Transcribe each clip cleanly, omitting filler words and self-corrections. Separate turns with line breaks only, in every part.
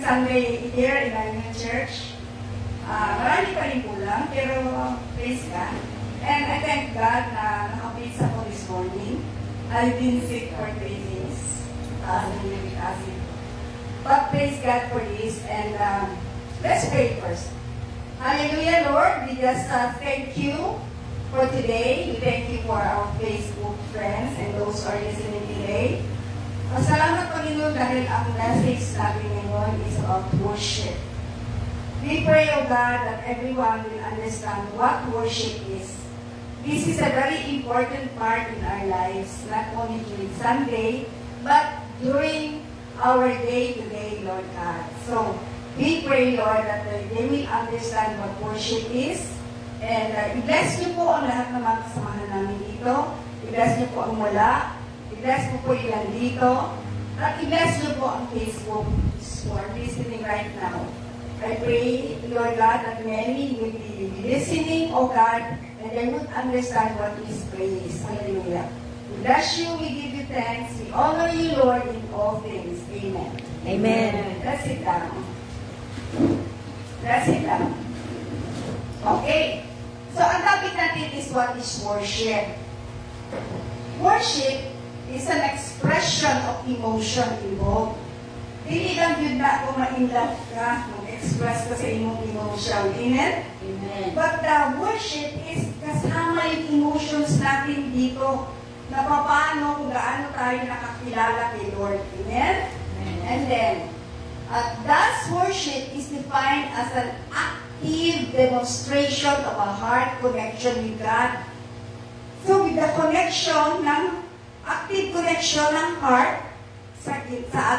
Sunday here in our new church. Marami pa rin kulang, pero praise God. And I thank God na nakapits ako this morning. I've been sick for 3 days. But praise God for this. And let's pray first. Hallelujah, Lord. We just thank you for today. We thank you for our Facebook friends and those who are listening today. Salamat, Panginoon, dahil ang message natin ngayon is about worship. We pray, O God, that everyone will understand what worship is. This is a very important part in our lives, not only during Sunday, but during our day-to-day, Lord God. So, we pray, Lord, that they will understand what worship is. And i-bless niyo po ang lahat ng mga kasamahan namin dito. I-bless niyo po ang wala. I-bless po yung nandito. At i-bless niyo po ang Facebook who are listening right now. I pray, Lord God, that many will be listening, O God, and they would understand what is praise. Hallelujah. We bless you, we give you thanks, we honor you, Lord, in all things. Amen.
Amen.
Let's sit down. Let's sit down. Okay. So, ang topic natin is what is worship. Worship is an expression of emotion involved. Dili lang yun na ako ma-inlove ka, mag-express ka sa imong emotion. Amen?
Amen.
But the worship is kasama yung emotions natin dito na paano kung gaano tayo nakakilala kay Lord. Amen?
Amen.
And then, thus worship is defined as an active demonstration of a heart connection with God. So, with the connection active connection ng heart sa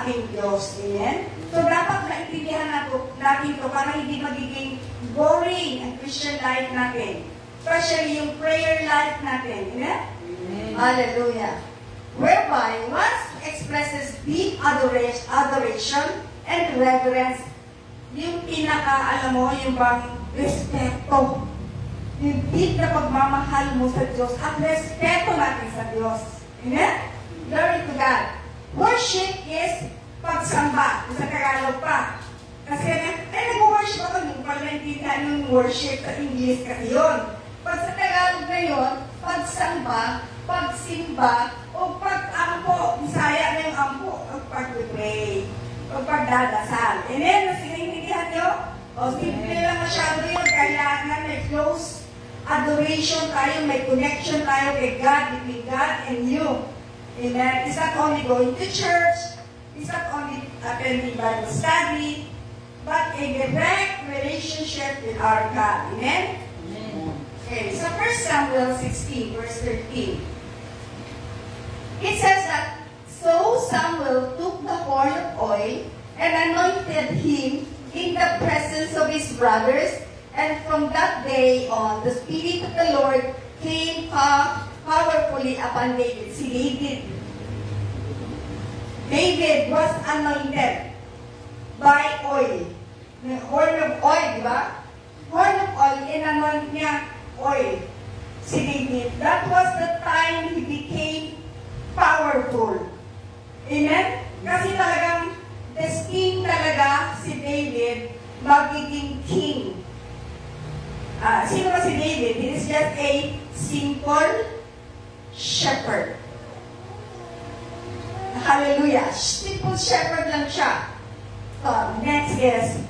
ating Diyos. Amen? So, dapat naintindihan natin ito para hindi magiging boring ang Christian life natin. Especially yung prayer life natin. Amen?
Amen.
Hallelujah. Whereby, one expresses deep adoration and reverence. Yung alam mo, yung bang respeto. Yung deep na pagmamahal mo sa Diyos at respeto natin sa Diyos. Amen? Glory to God. Worship is pagsamba. Sa Tagalog pa. Kasi nag-worship ako nung pag naintindihan yung worship sa English kasi yun. Pag sa Tagalog na yun, pagsamba, pagsimba, o pag-ampo. Bisaya na yung ampo. O pag-pray. O pagdadasal. Amen? Mas naintindihan nyo? O simple lang masyado yun. Kailangan may close adoration tayo, may connection tayo kay God, between God and you. Amen? It's not only going to church, it's not only attending Bible study, but a direct relationship with our God. Amen?
Amen.
Okay, so 1 Samuel 16, verse 13. It says that, so Samuel took the horn of oil and anointed him in the presence of his brothers. And from that day on, the Spirit of the Lord came powerfully upon David. Si David. David was anointed by oil. Horn of oil, di ba? Horn of oil, in-anoint niya oil. Si David. That was the time he became powerful. Amen? Kasi talagang destined talaga si David magiging king. Sino ba si David? He is just a simple shepherd. Hallelujah. Simple shepherd lang siya. Next is,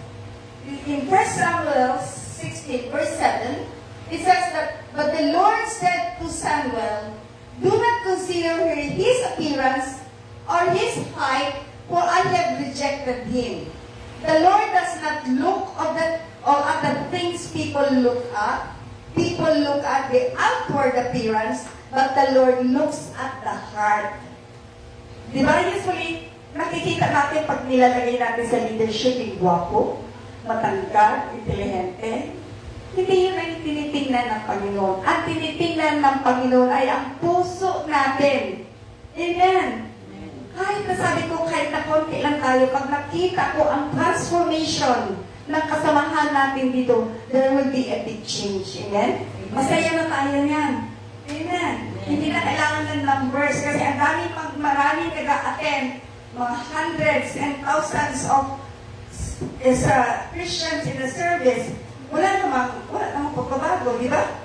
in 1 Samuel 16, verse 7, it says that, but the Lord said to Samuel, do not consider his appearance or his height, for I have rejected him. The Lord does not look at the things people look at. People look at the outward appearance, but the Lord looks at the heart. Di ba? Usually, nakikita natin pag nilalagay natin sa leadership, yung gwapo, matangkad, intelihente. Hindi yun ang tinitingnan ng Panginoon. Ang tinitingnan ng Panginoon ay ang puso natin. Amen. Kahit nasabi ko, kahit na konti lang tayo, pag nakita ko ang transformation ng kasamahan natin dito, there will be a big change. Amen? Masaya na tayo yan. Amen? Hindi na kailangan ng numbers kasi ang maraming nag-attend, mga hundreds and thousands of Christians in the service, wala namang pagbabago, di ba?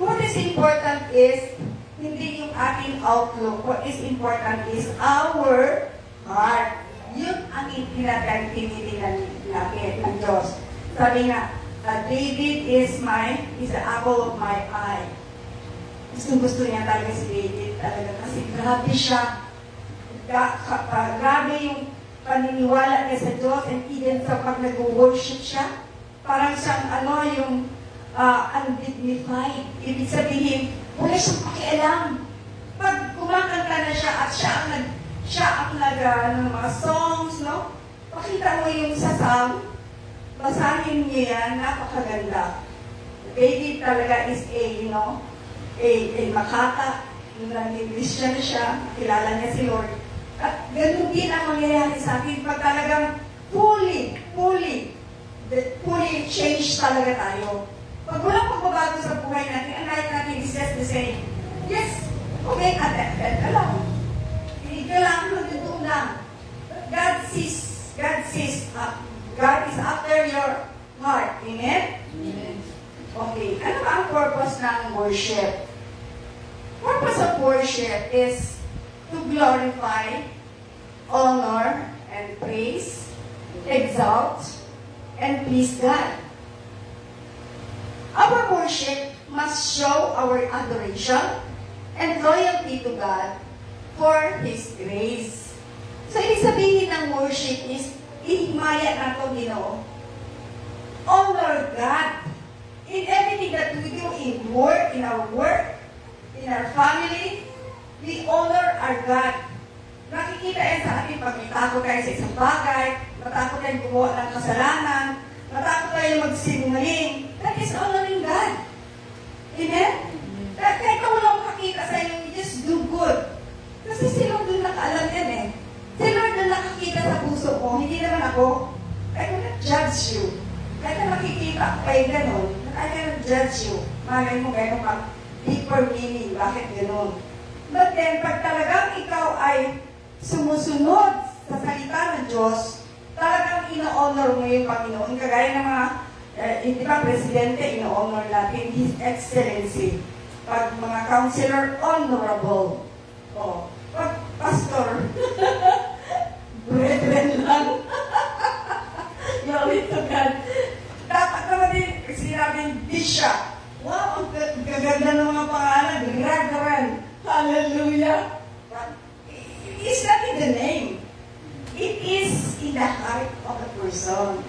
What is important is, hindi yung ating outlook. What is important is our heart. Yun ang tinitingnan natin ng Diyos. Sabi nga, David is the apple of my eye. Gusto niya talaga si David talaga kasi grabe siya. Grabe yung paniniwala niya sa Diyos and even sa pag nag-worship siya. Parang siyang undignified. Ibig sabihin, wala siyang pakialam. Pag kumakanta na siya at siya ang mga songs, no? Pakita mo yung sa Psalm, basahin niyo yan, napakaganda. David talaga is a makata, naging Christian siya, kilala niya si Lord. At ganun din ang mangyayari sa atin pag talagang fully changed talaga tayo. Pag walang pagbabago sa buhay natin, ang life natin is just the same. Yes, okay, alam. Hindi ka lang, magdutuon lang. God is after your heart. Amen? Amen. Okay, ano ba ang purpose ng worship? Purpose of worship is to glorify, honor, and praise, exalt, and please God. Our worship must show our adoration and loyalty to God for His grace. So, ibig sabihin ng worship is, ihimaya na ito, Ginoo. Honor God in everything that we do in our work, in our family. We honor our God. Nakikita yan sa atin pag natakot tayo sa isang bagay, natakot tayo gumawa ng kasalanan, natakot tayo magsinungaling. That is honoring God. Amen? Kahit walang makakita sa iyo, you just do good. Kasi si Lord doon nakaalam yan eh. Si Lord doon nakakita sa puso mo, hindi naman ako. I cannot judge you. Kahit na makikita kayo gano'n, I cannot judge you. Malay mo gano'n ka, deeper meaning, bakit gano'n? But then, pag talagang ikaw ay sumusunod sa salita ng Diyos, talagang ino-honor mo yung Panginoon. Kagaya ng mga, hindi ba, Presidente, ino-honor natin His Excellency. Pag mga counselor, honorable. O, pag pastor, brethren lang. Glory to God. Dapat naman din, sinabing bishop. Wow, ang gaganda ng mga pangalan. Reverend. Hallelujah. It's not in the name. It is in the heart of the person.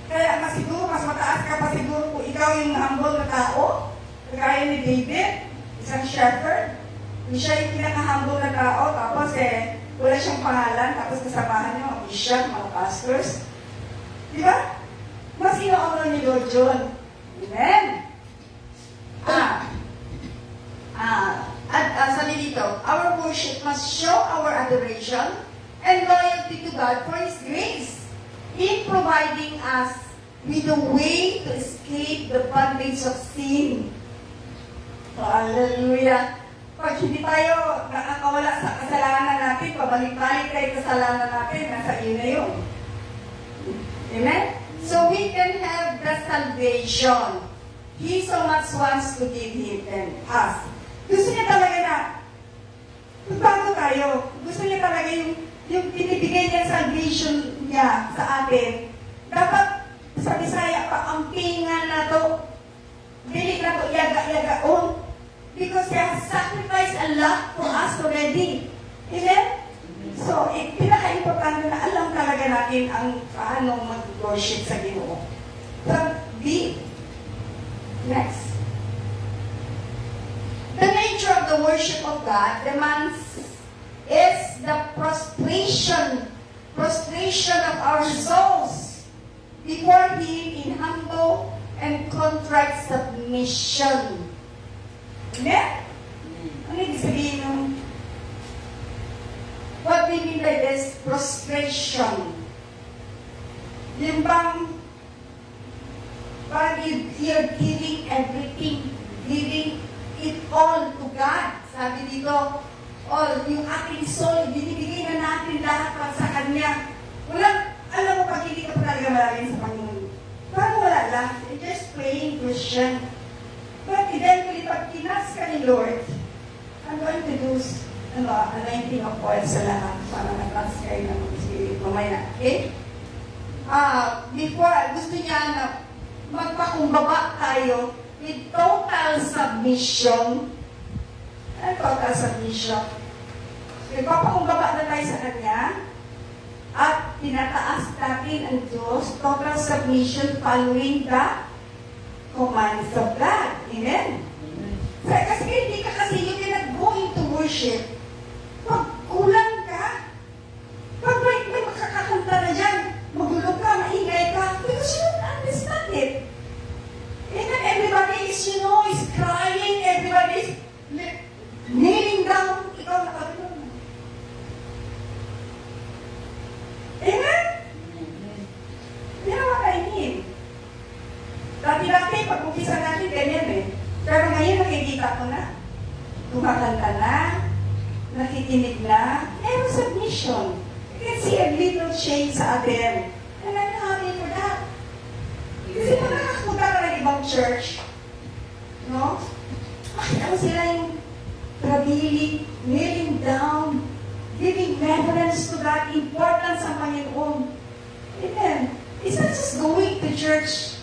Kaya mas mataas ka pa siguro kung ikaw yung humble na tao, kagaya ni David, isang shepherd. Hindi siya yung pinaka-humble na tao, tapos wala siyang pangalan, tapos kasamahan niyo mga bishop, mga pastors. Di ba? Mas ino-honor ni Lord John. Amen? Sabi dito, our worship must show our adoration and loyalty to God for His grace in providing us with a way to escape the bondage of sin. Hallelujah! Pag hindi tayo nakakawala sa kasalanan natin, pabalik-balik tayo sa kasalanan natin, nasa iyo na yun. Amen? So we can have the salvation. He so much wants to give Him and us. Gusto niya talaga na bago tayo. Gusto niya talaga yung pinibigay niya salvation niya sa atin. Dapat sa Bisaya pa, ang pingan na to, dili na to yaga-yagaon. Because He has sacrificed a lot for us already. Amen? So, pinaka-importante na alam talaga natin ang paano mag-worship sa Ginoo. So, next. The nature of the worship of God demands is the prostration of our souls before Him in humble and contrite submission. Amen? Ano ibig sabihin nun? What we mean by this prostration? Yung parang you're giving everything, giving it all to God. Sabi dito, all, yung ating soul, binibigay na natin lahat para sa Kanya. Walang, alam mo, pag hindi ka pa talaga just praying Christian. But eventually, pag tinas ka ni Lord, I'm going to do anointing of oil sa lahat para mag-transfer ng Spirit mamaya. Okay? Before, gusto niya na magpakumbaba tayo with total submission. Ano total submission? Magpapakumbaba na tayo sa Kanya at tinataas natin ang Diyos, total submission following the commands of God. Amen? Kasi hindi ka kasi you cannot go into worship pag kulang ka. Pag may makakakanta na dyan, magulog ka, maingay ka, because you don't understand it. And then everybody is, is crying, everybody is kneeling down, ikaw nakatulog. Amen? You know what I mean? Dati-dati, pag-umpisa natin, ganyan eh. Pero ngayon, nakikita ko na. Kumakanta na, nakikinig na, and submission. You can see a little change sa atin. And I'm happy for that. Kasi kung nakakapunta ka ng ibang church, no? Makita mo sila yung trabili, kneeling down, giving reverence to God, importance sa Panginoon. Amen. It's not just going to church.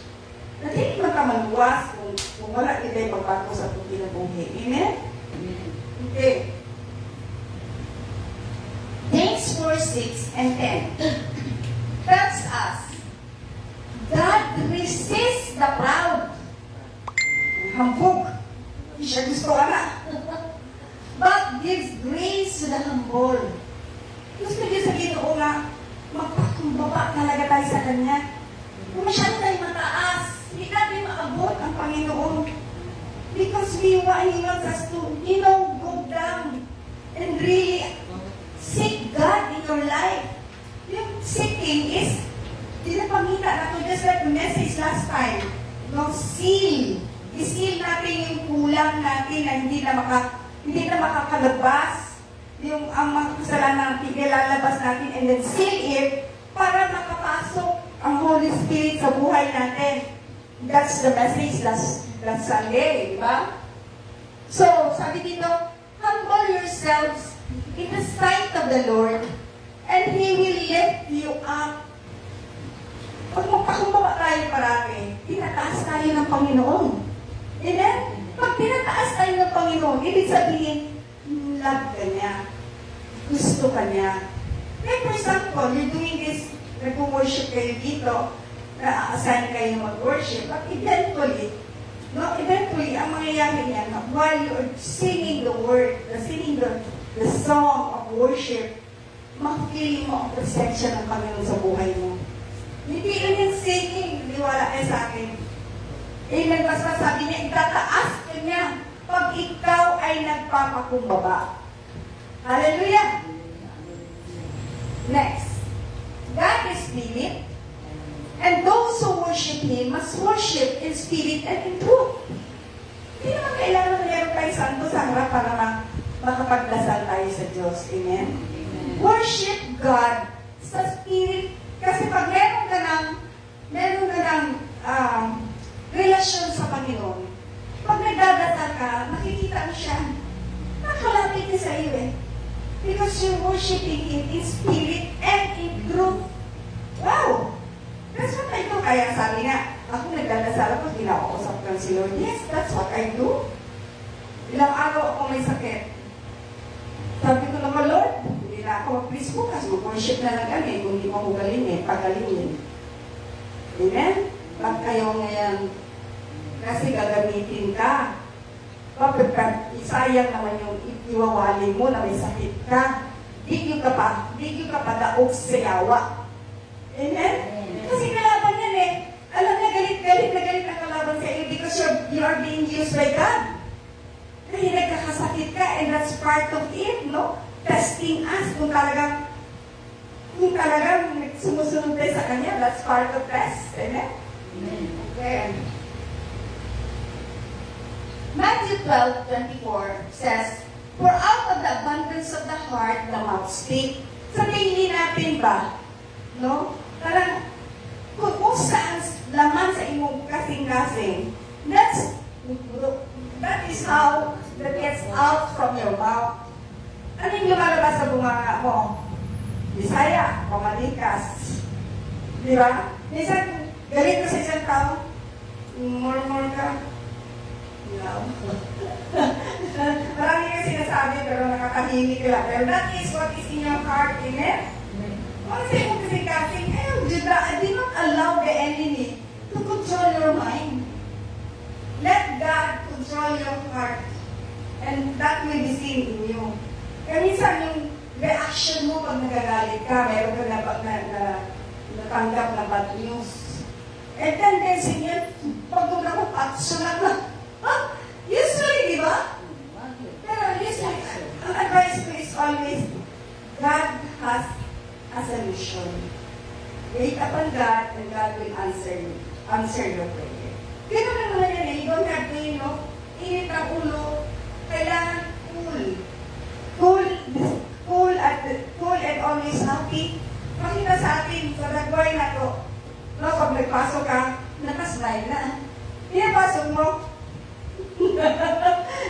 Hindi man ka maluwas kung wala kita yung magbago sa tuti na buhay. Amen? Okay. James 4:6 and 10 tells us, God resists the proud. Hambog. Hindi siya gusto na. But gives grace to the humble. Gusto niyo sabihin ko nga, magpakumbaba talaga tayo sa Kanya. Kung masyado tayo mataas, hindi natin maabot ang Panginoon. Because He wants us to, go down and really seek God in your life. Yung seeking is, pinapamita na to just like the message last time. Seal. I-seal natin yung kulang natin na hindi na makakalabas. Yung ang mga kasalanan natin, ilalabas natin and then seal it para makapasok ang Holy Spirit sa buhay natin. That's the message last Sunday, di ba? So, sabi dito, humble yourselves in the sight of the Lord and He will lift you up. Pag magpakumbaba tayo parati, tinataas tayo ng Panginoon. Amen? Pag tinataas tayo ng Panginoon, ibig sabihin, love ka niya. Gusto ka niya. Like for example, you're doing this, nag-worship kayo dito, na-assign kayo mag-worship, but eventually, ang mangyayari niyan, while you're singing the word, singing the song of worship, makikili mo ang presensya ng Panginoon sa buhay mo. Hindi lang yung singing, niwala kayo sa akin. Amen. Basta sabi niya, itataas ka niya pag ikaw ay nagpapakumbaba. Hallelujah! Next. God is spirit, and those who worship Him must worship in spirit and in truth. Hindi naman kailangan mayroon tayo santo sa harap para makapagdasal tayo sa Diyos. Amen? Worship God sa spirit. Kasi pag meron ka ng relasyon sa Panginoon, pag nagdadasal ka, makikita mo siya. Nakalapit niya sa iyo eh. Because you're worshiping Him in spirit and in truth. Wow! That's what I do. Kaya sabi nga, ako nagdadasal ako, kinakausap ko si Lord. Yes, that's what I do. Ilang araw ako may sakit. Sabi ko naman, Lord, hindi na ako mag-please mo kasi mag-worship na lang kami. Kung hindi mo ako galingin, pagalingin. Amen? Pag kayo ngayon, kasi gagamitin ka. Kapag isayang naman yung iwawali mo na may sakit ka, digyo ka pa daog sa yawa. Amen? Kasi kalaban yan eh. Alam na galit ang kalaban sa iyo because you are being used by God. Kasi nagkakasakit ka and that's part of it, no? Testing us kung talagang sumusunod tayo sa Kanya, that's part of test. Amen? Okay. Matthew 12:24 says, for out of the abundance of the heart, the mouth speak. Sa daily natin ba? No? Parang, kung saan laman sa imong kasing-kasi, out from your mouth. Ano yung lumalabas sa bunganga mo? Bisaya, pamalikas. Di ba? Minsan, galit ka sa isang tao, murmur ka. No. Marami ka sinasabi pero nakakahimik ka lang. Pero that is what is in your heart, amen? Ano sa'yo mo kasi kasing, do not allow the enemy to control your mind. Let God control your heart. And that will be seen in you. Kaya minsan yung reaction mo pag nagagalit ka, meron ka natanggap na bad news. And tendency niya, pag ako, action na. Usually, di ba? Pero usually, ang advice ko is always, God has a solution. Wait upon God and God will answer your prayer. Ganun na naman yan eh. You don't have to, init ang ulo. Kailangan cool and always happy. Makita sa atin, sa nagway na to, pag nagpasok ka, nakasmile na. Pinapasok mo.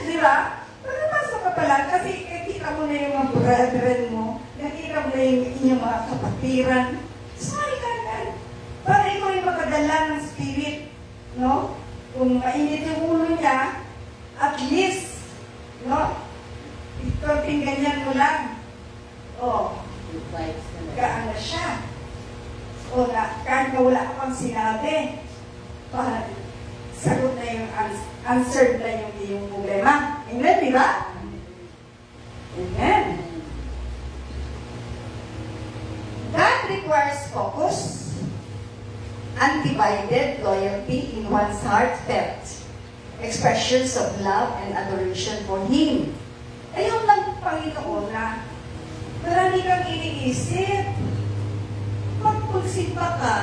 Di ba? Pag napasok ka pala, kasi nakita mo na yung mga brethren mo, nakita mo na yung inyong mga kapatiran, smile ka na. Para ikaw yung makadala ng spirit, no? Kung mainit yung ulo niya, at least, no? Konting ganyan mo lang. Gaano siya. Kahit na wala ka pang sinabi, sagot na yung answered na yung iyong problema. Amen, di ba? Amen. God requires focus, undivided loyalty in one's heartfelt expressions of love and adoration for Him. Ayun lang, Panginoon, na marami kang iniisip. Pagpagsimba ka,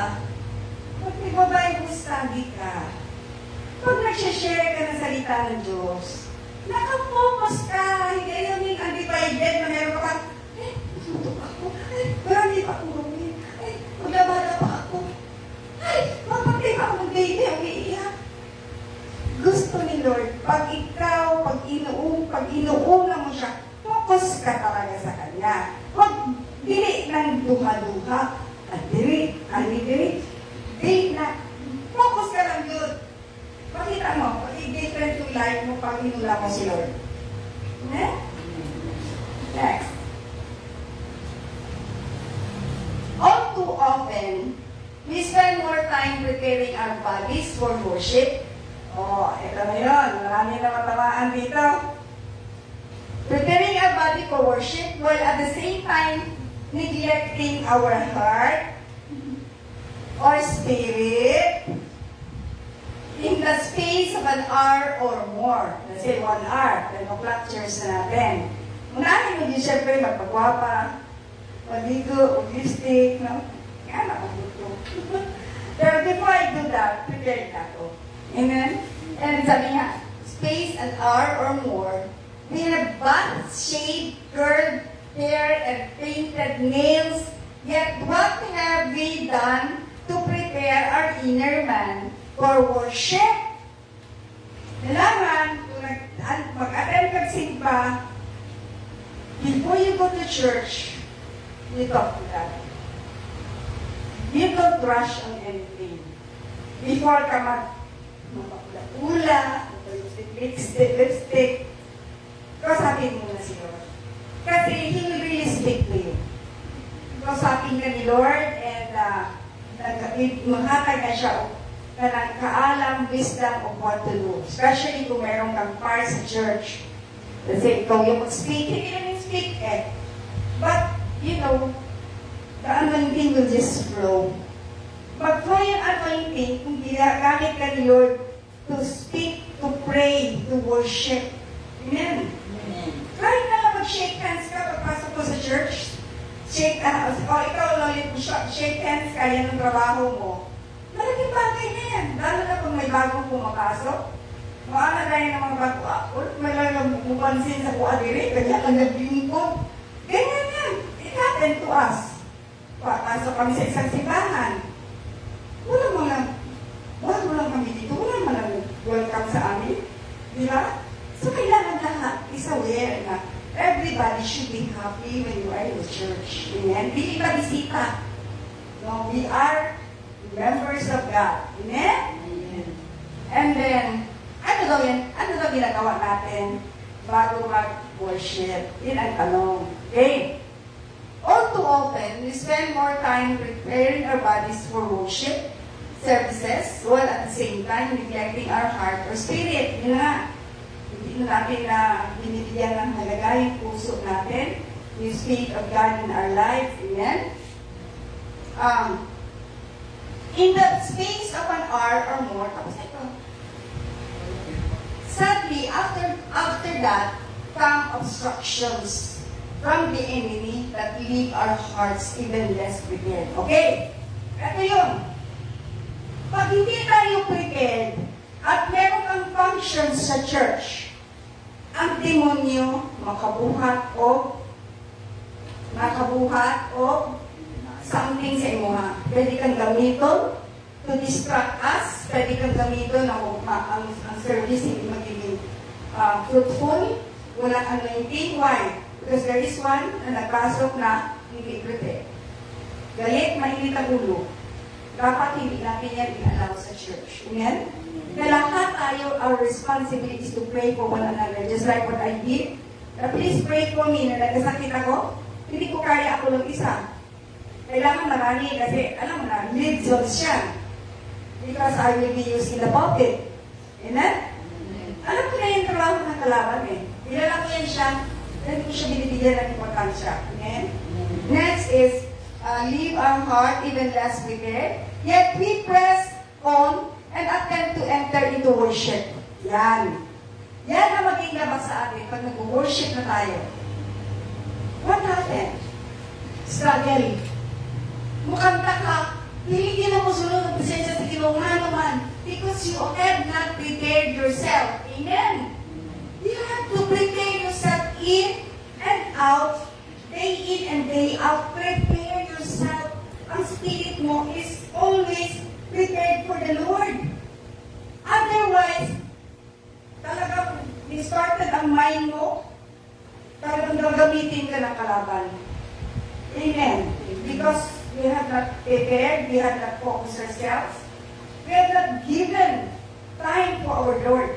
pag nag-Bible study ka, pag nag-share ka ng salita ng Diyos, nakafocus ka, hindi yung undivided na meron ka, tutok ako, marami pa akong gawin, maglabada pa ako, mapatay pa ako ng baby, umiiyak. Gusto ni Lord, pag ikaw, pag inuuna mo siya, focus ka talaga sa Kanya. Huwag dili ng duha-duha, at dili na, focus ka lang yun. Pakita mo, i-different yung life mo pag inula mo si Lord. Okay? Next. All too often, we spend more time preparing our bodies for worship. Ito na yun. Marami na matamaan dito. Preparing our body for worship while at the same time neglecting our heart or spirit in the space of an hour or more. Let's say 1 hour. 10 o'clock church na natin. Unahin mo din siyempre magpagwapa, maligo, lipstick, no? Yan ako dito. Pero before I do that, prepare ka to. Amen? And sabi niya, space an hour or more, we have bath, shaved, curled hair, and painted nails. Yet what have we done to prepare our inner man for worship? Kailangan, kung mag-attend ka simba, before you go to church, you talk to God. You don't rush on anything. Before ka mapapula, lipstick, kausapin mo na si Lord. Kasi He will really speak to you. Kausapin ka ni Lord and maghatag na siya na nagkaalam, wisdom of what to do. Especially kung mayroong kang part sa church. Kasi ikaw yung mag-speak, hindi namin speak eh. But, you know, the anointing will just flow. Mag-flow yung anointing kung ginagamit ka ni Lord to speak, to pray, to worship. Amen? Amen. Kahit na lang mag-shake hands ka pagpasok ko sa church, ikaw ulit mo shake hands ka, yan ang trabaho mo. Malaking bagay na yan. Lalo na kung may bagong pumapasok. Maala tayo ng mga bago ako, may lang mupansin sa kuadiri, kanya lang naglingkod. Ganyan yan. It happened to us. Pasok kami sa isang simbahan. Wala kami dito. Wala man ang welcome sa amin. Di ba? So, kailangan lahat isa No, we are members of God. Amen? And then, ano daw ginagawa natin bago mag-worship? Yun ang tanong. Okay? All too often, we spend more time preparing our bodies for worship services, while at the same time neglecting our heart or spirit. Yun nga, hindi na natin na binibigyan ng halaga yung puso natin, yung Spirit of God in our life. Amen? In the space of an hour or more, tapos ito. Sadly, after that, come obstructions from the enemy that leave our hearts even less prepared. Okay? Ito yun. Pag hindi tayo prepared at meron kang functions sa church, ang demonyo makabuhat o something sa imuha. Pwede kang gamiton to distract us. Pwede kang gamiton na ang service hindi magiging fruitful. Walang anointing. Why? Because there is one na nagpasok na hindi prepare. Galit, mainit ang ulo. Dapat hindi natin yan i-allow sa church. Amen? Na lahat tayo, our responsibility is to pray for one another. Just like what I did. Please pray for me na nagkasakit ako. Hindi ko kaya ako lang isa. Kailangan marami kasi, alam mo na, lead zones siya. Because I will be used in the pulpit. Amen? Alam ko na yung trabaho ng kalaban eh. Kilala ko yan siya, hindi ko siya binibigyan ng importansya. Amen? Next is, leave our heart even less prepared, yet we press on and attempt to enter into worship. Yan. Yan ang maging labas sa atin pag nag-worship na tayo. What happened? Struggle. Mukanta ka, hindi na mo sunod ang presensya sa Ginoo nga naman because you have not prepared yourself. Amen? You have to prepare yourself in and out, day in and day out. Prepare yourself. Ang spirit mo is always prepared for the Lord. Otherwise, talagang distorted ang mind mo, talagang gagamitin ka ng kalaban. Amen. Because we have not prepared, we have not focused ourselves, we have not given time for our Lord.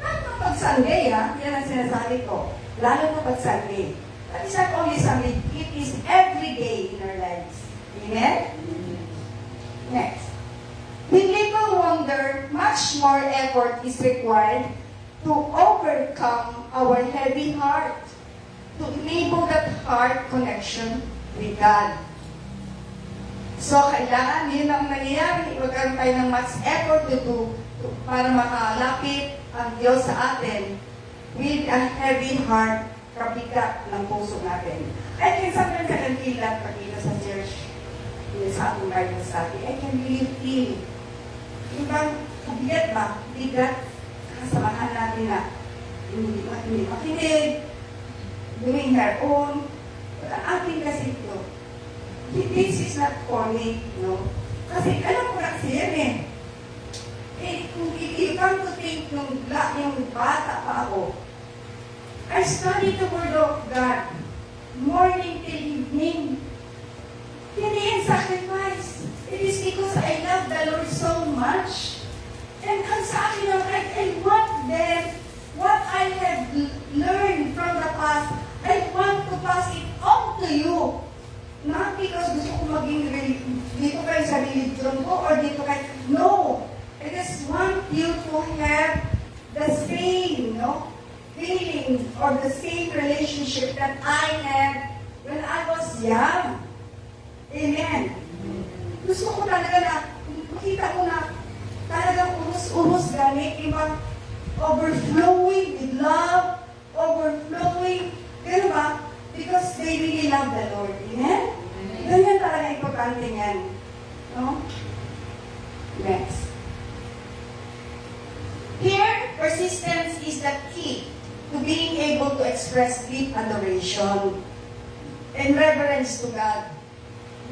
Lalo na pag Sunday, ha? Yan ang sinasabi ko. Lalo na pag Sunday. That is not only Sunday, it is every day in our lives. Amen? Next. With little wonder, much more effort is required to overcome our heavy heart, to enable that heart connection with God. So, kailangan, yun ang nangyayari. Magkaroon tayo ng much effort to do para makalapit ang Diyos sa atin with a heavy heart, kabigat ng puso natin. I can sometimes I can feel that pag dito sa church, sa ating Bible study, I can really feel. Yung bang kabigat ba? Bigat, kasamahan natin na hindi makinig, doing their own. But ang ating kasi ito, this is not for me, no? Kasi alam ko na kasi yan eh. Kung you come to think yung bata pa ako, I study the Word of God, morning till evening. Hindi yan sacrifice. It is because I love the Lord so much. And ang sa akin lang, I want them, what I have learned from the past, I want to pass it on to you. Not because gusto ko maging dito kayo sa religion ko or dito kayo. No. I just want you to have the same, feeling or the same relationship that I had when I was young. Amen. Gusto ko talaga na, makita ko na talagang urus-urus ganit, ibang overflowing with love, overflowing, gano'n ba? Because they really love the Lord. Amen? Ganyan talaga importante yan. No? Next. Here, persistence is the key to being able to express deep adoration and reverence to God,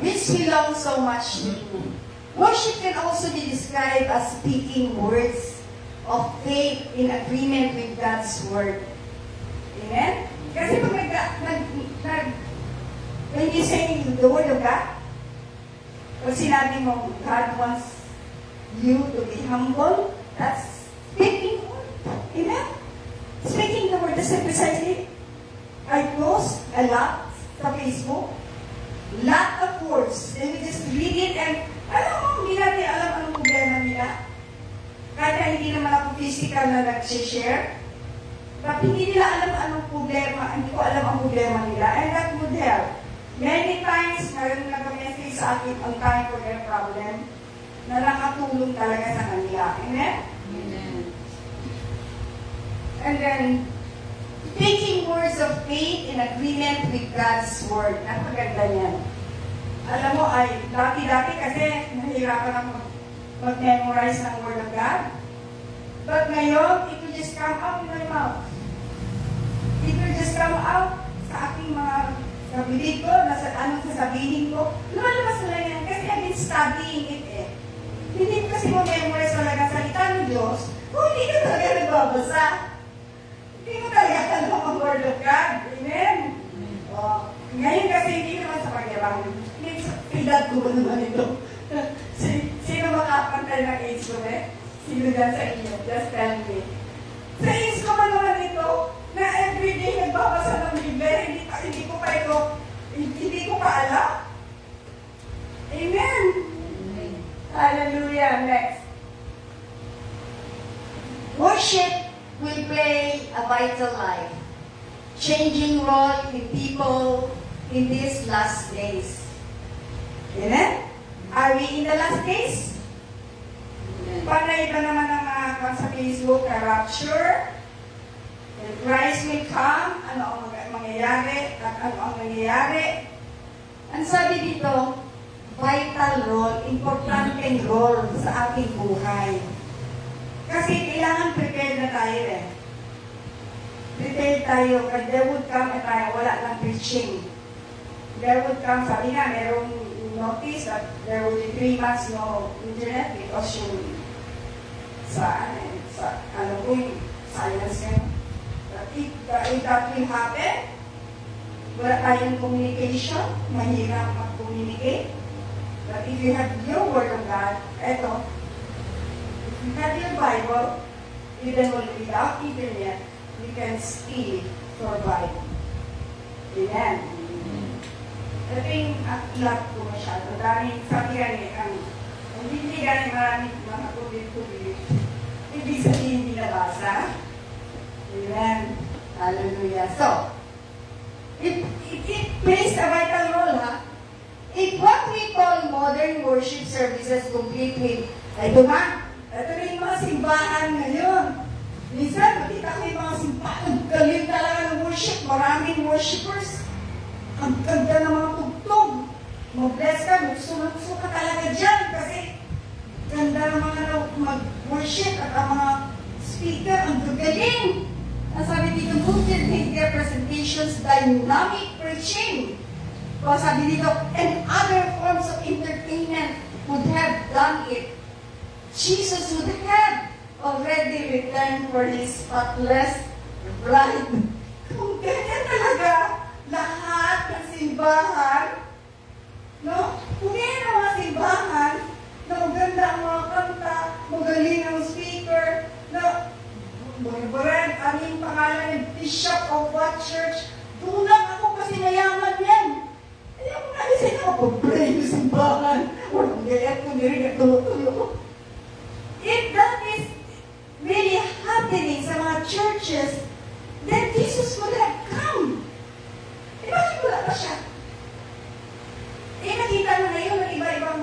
which belongs so much to Him. Worship can also be described as speaking words of faith in agreement with God's Word. Amen? Kasi pag when you say the Word of God, Pag sinabi mo, God wants you to be humble, that's speaking the word. Amen? Speaking the word, that's precisely, I post a lot sa Facebook, lot of words, and we just read it, and alam mo, hindi natin alam anong problema nila. Kaya hindi naman ako physical na nag-share, but hindi nila alam anong problema, hindi ko alam ang problema nila, and that would help. Many times, meron nag-message sa akin on time for their problem, na nakatulong talaga sa kanila. Amen?
Amen.
And then, speaking words of faith in agreement with God's word. Napaganda niyan. Alam mo, ay, dati-dati kasi nahihirapan ako mag-memorize ng word of God. But ngayon, it will just come out in my mouth. It will just come out sa aking mga kabili ko, anong sasabihin ko. Lumalabas na lang yan kasi I've been studying it eh. Hindi kasi mo memorize talaga salita ng Diyos kung hindi ka talaga nagbabasa. Hindi mo talaga alam ang word of God. Amen? Oh, ngayon kasi hindi naman sa pagyabang. Edad ko ba naman ito? Sino makapantay ng age ko eh? Sino dyan sa inyo? Just tell me. Sa age ko ba naman ito? Na everyday nagbabasa ng Biblia, hindi ko pa ito, hindi ko pa alam. Amen.
Amen.
Hallelujah. Next.
Worship will play a vital life, changing role in people in these last days.
Amen? Are we in the last days?
Amen.
Panay ba naman ang mga sa Facebook na rapture? When Christ will come, ano ang mangyayari at ano ang nangyayari? Ang sabi dito, vital role, importanteng role sa ating buhay. Kasi kailangan prepared na tayo eh. Prepared tayo, kasi there would come a time, wala ng preaching. There would come, sabi nga, merong notice that there will be 3 months no internet because yung sa ano po yung science nga. If that will happen, wala tayong communication, mahirap mag-communicate. But if you have your Word of God, eto, if you have your Bible, even without internet, you can still survive. Amen. Ito yung aklat ko masyado. Dahil sabi nga ang hindi gani maraming mga tubig-tubig, hindi sabihin hindi nabasa. Amen. Hallelujah. So, it plays a vital role, ha? If what we call modern worship services complete with, ito na yung mga simbahan ngayon. Minsan, makita ko yung mga simbahan, galing talaga ng worship, maraming worshipers. Ang ganda ng mga tugtog. Mag-bless ka, magsunod-sunod ka talaga dyan kasi ganda ng mga mag-worship at ang mga speaker, ang gagaling. Ang sabi dito, multimedia presentations, dynamic preaching. O sabi dito, and other forms of entertainment would have done it. Jesus would have already returned for his spotless bride. Kung ganyan talaga, lahat ng simbahan, no? Kung yan ang mga simbahan, na maganda ang mga kanta, magaling ang speaker, na Reverend, ano yung pangalan ng Bishop of what church? Doon lang ako kasi mayaman yan. Ayaw mo nga kasi nakapag-pray yung simbahan. Walang gayat mo nirin at tulo-tulo. If that is really happening sa mga churches, then Jesus would have come. Bakit wala pa siya? Nakita na ngayon ng iba-ibang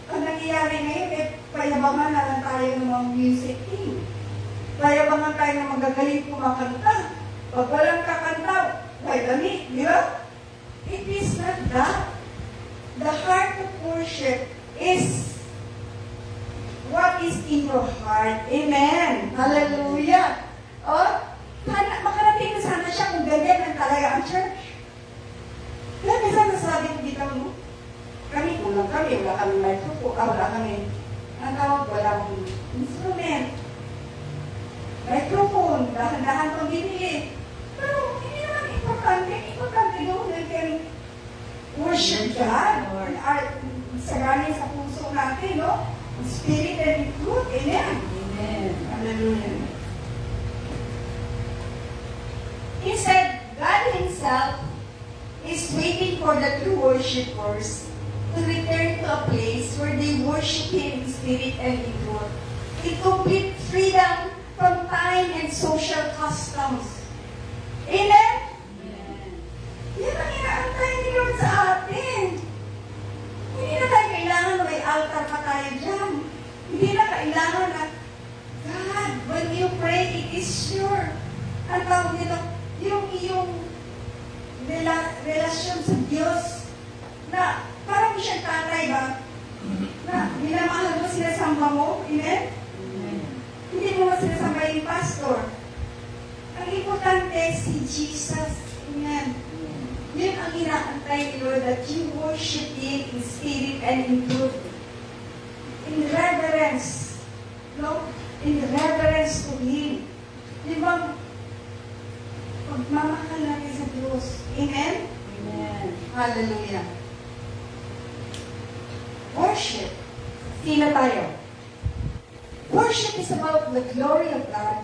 ang nangyayari ngayon, payabangan na lang tayo ng mga music team. Payabangan tayo ng magagaling kumakanta. Pag walang kakanta, may dami, di ba? It is not that. The heart of worship is what is in your heart. Amen. Hallelujah. O, makarating na sana siya kung ganyan ang talaga ang church. Kaya minsan nasabi ko dito, kami kulang kami, wala kami microphone, wala kami, ang tawag, walang instrument. Microphone, dahan-dahan pang binili. Pero hindi naman importante doon. You can worship God. Sagaling sa puso natin, no? In spirit and in truth. Amen.
Amen.
Hallelujah.
Instead, God Himself is waiting for the true worshipers to return to a place where they worship Him in spirit and in truth, in complete freedom from time and social customs. Amen?
Yan ang inaantay ni Lord sa atin. Hindi na tayo kailangan na may altar pa tayo dyan. Hindi na kailangan na, God, when you pray, it is sure. Ang tawag nito, yung iyong relasyon sa Diyos na parang siyang tatay ba? Na minamahal mo, sinasamba mo. Amen? Hindi mo sinasamba yung pastor. Ang importante, si Jesus. Amen. Yun ang inaantay ni Lord, that you worship Him in spirit and in truth. In reverence. No? In reverence to Him. Di ba? Pagmamahal natin sa Diyos. Amen?
Amen.
Hallelujah. Worship. Sino tayo? Worship is about the glory of God.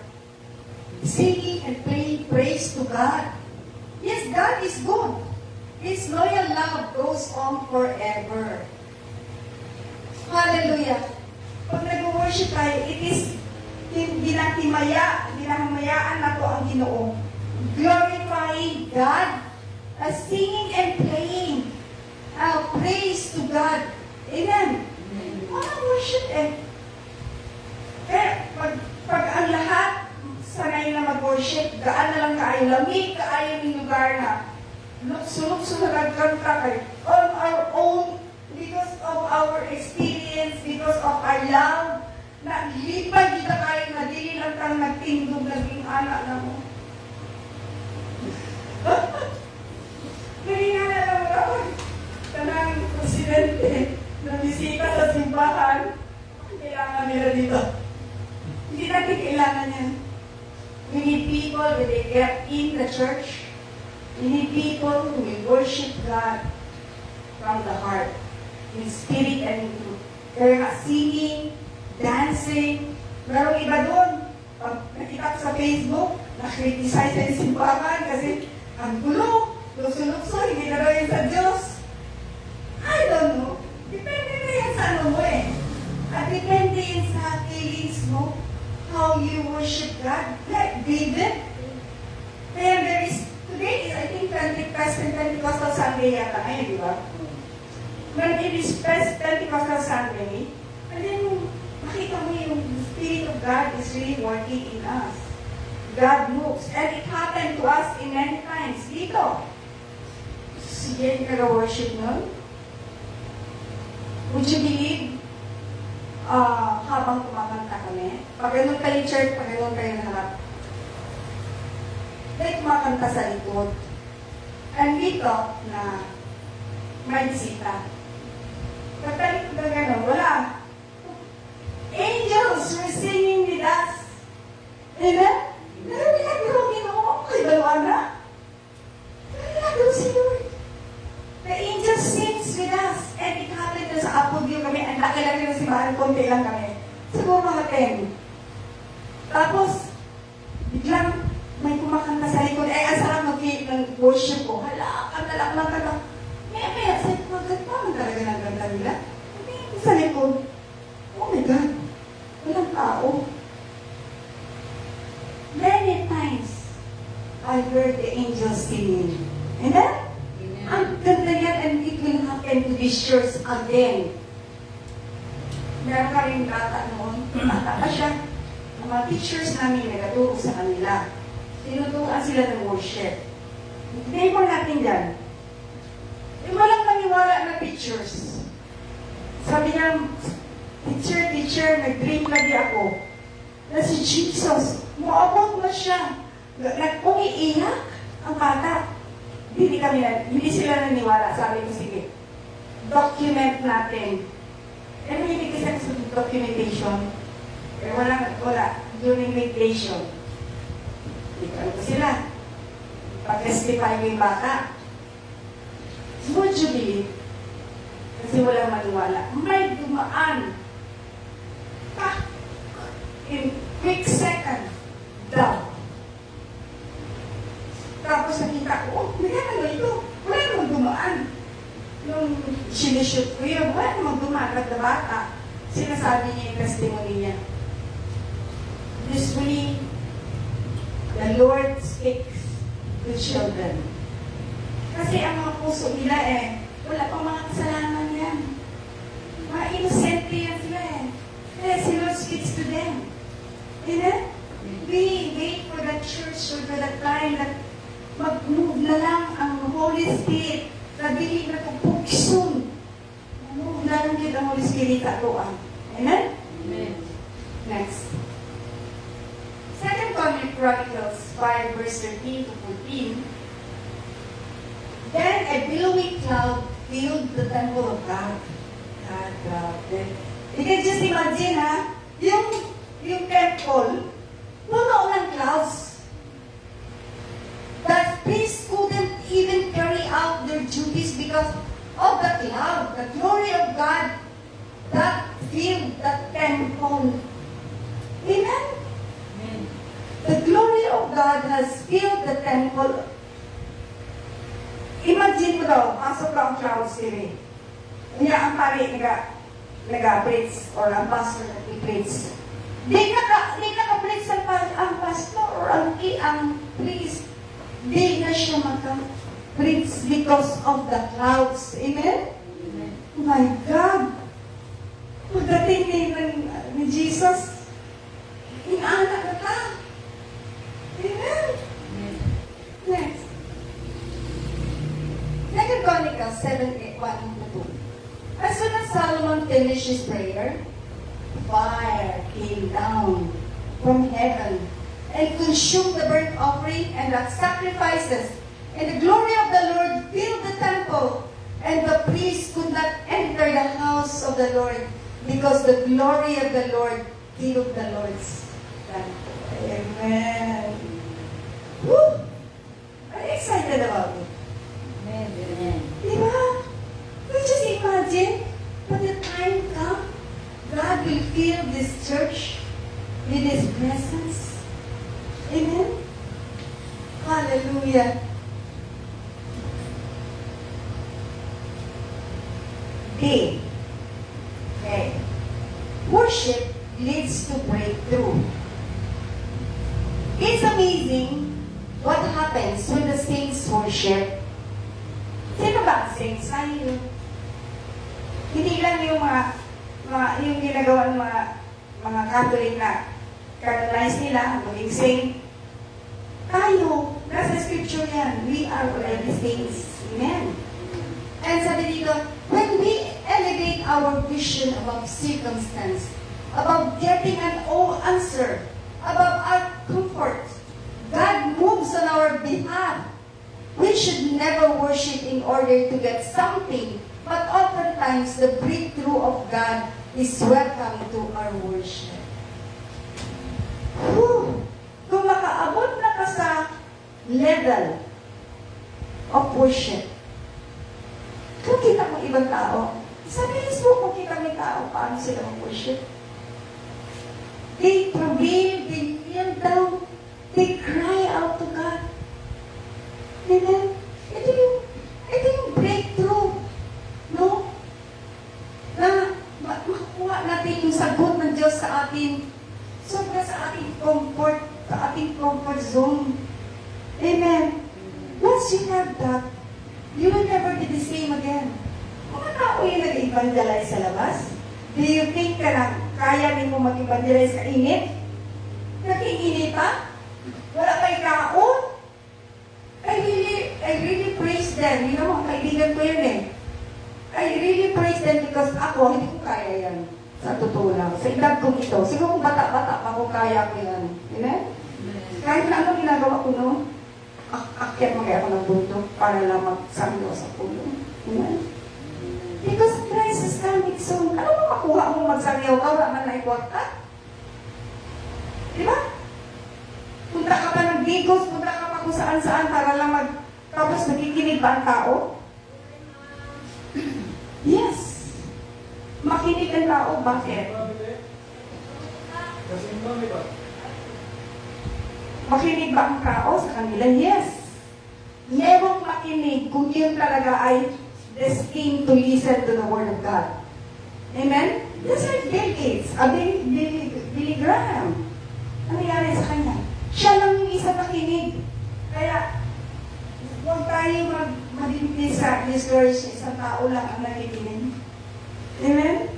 Singing and playing praise to God. Yes, God is good. His loyal love goes on forever. Hallelujah. Pag nag-worship tayo, it is hinahamayaan na to ang Ginoo. Glorifying God, singing and playing praise to God. Amen. Walang worship eh. Kaya pag ang lahat sanay na mag-worship, gaan na lang kaayo, lamig kaayo ng lugar na sulok-sulok nagkanta kayo on our own, because of our experience, because of our love, na lipad kita kayo na dili lang kang nagtindog, naging anak na mo. Nangyayari lang ako. Tanang presidente na bisita sa simbahan, kailangan nila dito. Hindi natin kailangan yan. We need people when they get in the church. We need people who will worship God from the heart, in spirit and in truth. Kaya nga, singing, dancing, merong iba doon. Pag nakita ko sa Facebook, na-criticize na yung simbahan kasi ang gulo, lukso-lukso, hindi na daw yun sa Diyos. I don't know. Depende na yan sa ano mo eh. At depende yan sa feelings mo, how you worship God. Like David. Kaya there is, today is I think Pentecostal Sunday yata ngayon, di ba? When it is Pentecostal Sunday, and then makita mo yung Spirit of God is really working in us. God moves. And it happened to us in many times. Dito. Sige, nag-worship nun. Would you believe habang kumakanta kami? Pag ganun kayo church, pag ganun kayo harap, may kumakanta sa likod. And dito, na may bisita. Pagtalik ko na gano'n, wala. Angels were singing with us. Amen? Narinig ko ang Ginoo, kay dalawa na. Narinig ko si Lord. The angel sings with us. And it happened na sa Apogeo kami. Ang laki-laki na simbahan, konti lang kami. Siguro mga 10. Tapos, biglang may kumakanta sa likod. Eh, ang sarap mag-feel ng worship ko. Hala, kanta lang. Maya, sabi ko, ganda talaga ng ganda nila. Hindi sa likod. Oh my God. Walang tao. Many times, I heard the angels singing. Amen? Ang ganda yan, and it will happen to these church again. Meron ka rin bata noon, bata pa siya. Ang mga teachers namin nagaturo sa kanila. Tinuturuan sila ng worship. Hindi mo natin dyan. Walang maniwala na teachers. Sabi niya, teacher, nag-dream lagi ako. Na si Jesus, maabot na siya. Nag-umiiyak ang bata. Hindi sila naniwala. Sabi ko, sige, document natin. Eh, hindi kasi sa documentation. Eh, wala. During meditation. Ano ko sila? Pag-testify mo yung bata. Would you believe? Kasi walang maniwala. May dumaan. In quick second, down. Tapos nakita ko, oh, ano ito? Wala namang dumaan. Nung sinushoot ko yun, wala namang dumaan na bata. Sinasabi niya yung testimony niya. Usually, the Lord speaks to children. Kasi ang mga puso nila wala pang mga kasalanan yan. Mga innocent yan sila Kaya si Lord speaks to them. Amen? We wait for the church or for the time that mag-move na lang ang Holy Spirit. Nabili na itong pugsun. Move na lang yun ang Holy Spirit ako. Amen?
Amen.
Next. 2 Chronicles 5 verse 13 to 14. Then a billowy cloud filled the temple of God. God. You can just imagine, yung temple, puno ng clouds. The priests couldn't even carry out their duties because of the cloud, the glory of God that filled the temple. Amen? The glory of God has filled the temple. Imagine mo daw, pasok daw ang clouds diri. Kaya ang pari nag-preach or ang pastor nag-preach. Di naka-preach ang pastor or ang priest. Di na siya maka-preach because of the clouds. Amen?
Amen.
Oh my God! Pagdating ni Jesus, inaanak na ka. Amen?
Amen.
Next. 2 Chronicles 7:1-2. As soon as Solomon finished his prayer, fire came down from heaven and consumed the burnt offering and the sacrifices. And the glory of the Lord filled the temple, and the priests could not enter the house of the Lord because the glory of the Lord filled the Lord's temple. Amen. Woo! Are you excited about it?
Amen.
Diba? You just imagine, when the time comes, God will fill this church with His presence. Amen? Hallelujah. D. Okay. Worship leads to breakthrough. It's amazing what happens when the saints worship. Sino ba ang saints? Hindi lang yung yung ginagawa ng mga Catholic na canonize nila, maging saint. Tayo, nasa scripture yan, we are already saints. Amen. And sabi dito, when we elevate our vision above circumstance, above getting an answer, above our comfort, God moves on our behalf. We should never worship in order to get something, but oftentimes the breakthrough of God is welcome to our worship. Whew! Kung makaabot na ka sa level of worship, kung kita mo ibang tao, sa Facebook mo kita may tao, paano sila mag-worship? They travail, they kneel down, they cry out to God. Amen? Ito yung breakthrough. No? Na makuha natin yung sagot ng Diyos sa atin. Sobra sa ating comfort zone. Amen? Once you have that, you will never be the same again. Mga tao yung nag-evangelize sa labas, do you think na kaya mo mag-evangelize sa init? Nag-iinit pa? Wala kay kaon? I really praise them. You know, mga kaibigan ko yun I really praise them because ako, hindi ko kaya yan. Sa totoo lang. Sa edad kong ito. Siguro kung bata-bata pa ko, kaya ko yan. Amen? Kahit na ano ginagawa ko noon, akyat magaya ako ng bundok para lang magsangyo sa pulo. Amen? Because Christ is coming soon. Ano mo makuha mo magsangyaw ka? Wala man na ikuwag ka? Diba? Punta ka pa ng Digos, punta ka pa kung saan-saan para lang tapos nakikinig ba ang tao? Yes. Makinig ang tao. Bakit? Makinig ba ang tao sa kanila? Yes. Merong makinig kung yun talaga ay destined to listen to the Word of God. Amen? Just like Bill Gates, Billy Graham. Ano nangyari sa kanya? Siya lang yung isa makinig. Kaya, huwag tayo mag-discourage, isang tao lang ang nakikinig. Amen?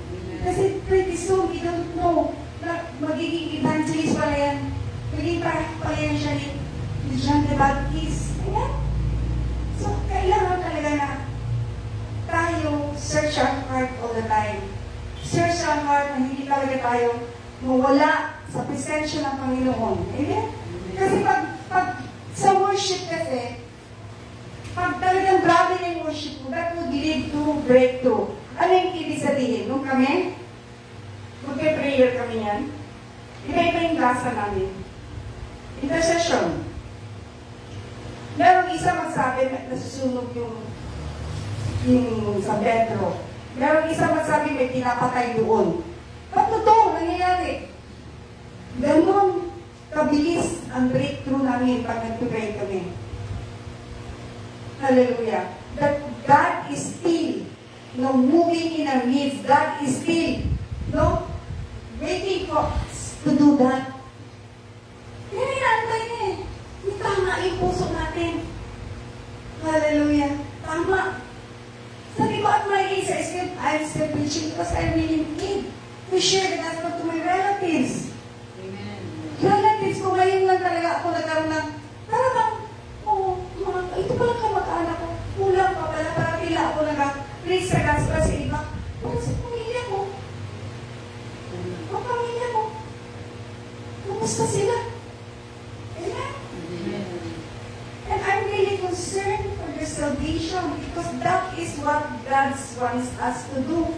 Kasi pretty soon, we don't know na magiging evangelist pala yan. Magiging pala yan siya ni John the Baptist. Amen? So, kailangan talaga na tayo search our heart all the time. Search our heart na hindi talaga tayo mawala sa presensya ng Panginoon. Amen? Kasi pag sa worship kasi, pag talagang grabe na yung worship mo, that would lead to breakthrough. Ano yung ibig sabihin? Nung kami, magpe-prayer kami yan, iba-iba yung lasa namin. Intercession. Merong isa magsabi, nasusunog yung San Pedro. Merong isa magsabi, may pinapatay doon. Ba't totoo? Nangyayari? Ganon kabilis ang breakthrough namin pag nag-pray kami. Hallelujah. That God is still moving in our midst. God is still waiting for us to do that. Yan inaantay niya eh. Yung tama yung puso natin. Hallelujah. Tama. Sabi ko at my age, I'm still preaching because I really need to share the gospel to my relatives.
Amen.
Relatives ko, ngayon lang talaga ako nagkaroon ng, talagang, ito pala kamag-anak ko. Kulang pa pala, para pila ako nag-preach sa gospel sa iba. Pero sa pamilya ko, kumusta sila? Amen? And I'm really concerned for their salvation because that is what God wants us to do.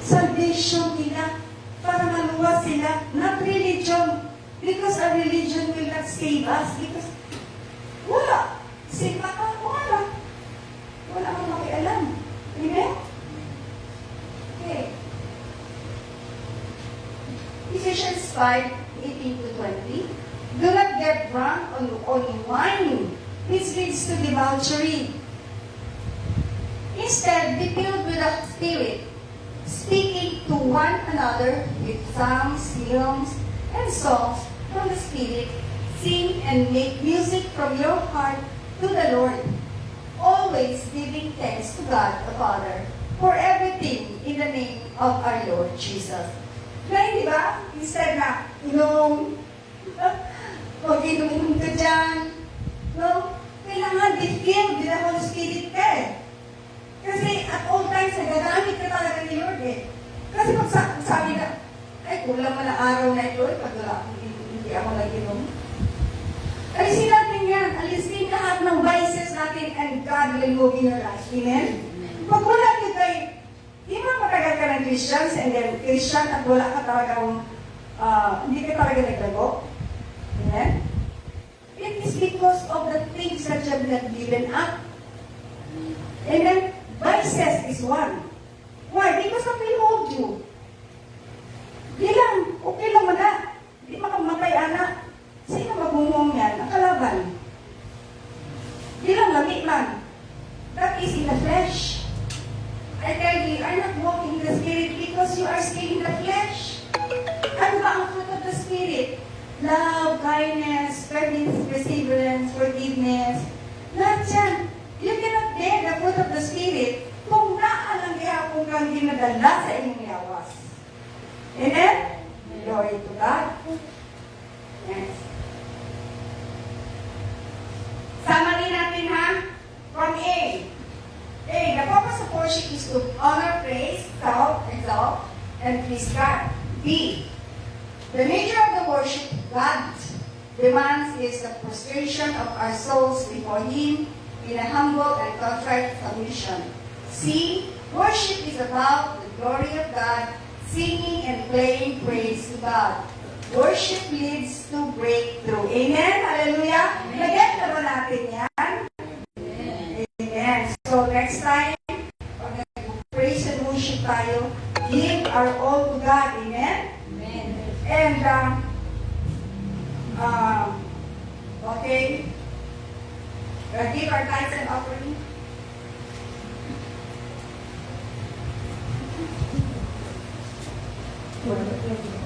Salvation nila para maluwas sila. Not religion. Because our religion will not save us. Because wala. Save ka, wala. Wala kang makialam. Amen? Okay. Ephesians 5:18-20. Do not get drunk on wine, which leads to debauchery. Instead, be filled with the Spirit, speaking to one another with psalms, hymns, and songs from the Spirit. Sing and make music from your heart to the Lord, always giving thanks to God the Father for everything in the name of our Lord Jesus. Ngayon, di ba? Instead na, mag-inom ka dyan, kailangan be filled with the Holy Spirit ka eh. Kasi at all times, nagagamit ka talaga ni Lord eh. Kasi pag sabi na, ay, kulang mo na araw na ito, pag hindi ako nag-inom. Alisin natin yan. Alisin lahat ng vices natin and God will move in your life. Amen? Pag wala nyo kayo, di ba matagal ka ng Christians and then Christian at wala ka talagang, hindi ka talaga naglago? Amen? It is because of the things that you have not given up. Amen? Vices is one. Why? Because of they hold you. Di lang, okay lang man na. Di makamatay anak. Sino magmumong yan? Ang kalaban. Di lang lamig man. That is in the flesh. I tell you, I'm not walking in the Spirit because you are still in the flesh. Ano ba ang fruit of the Spirit? Love, kindness, perseverance, forgiveness. Lahat yan. You cannot bear the fruit of the Spirit kung naalang kaya kung kang dinadala sa inyong yawas. Amen? Glory to God. Yes. Summary natin ha? From A. A. The purpose of worship is to honor, praise, exalt, and please God. B. The nature of the worship God demands is the prostration of our souls before Him in a humble and contrite submission. C. Worship is about the glory of God, singing and playing praise to God. Worship leads to breakthrough. Amen? Hallelujah? Nag-get na ba natin yan? Amen. So next time, pag nag-praise and worship tayo give our all to God. Amen?
Amen.
And, okay. Give our tithes and offering.
Well,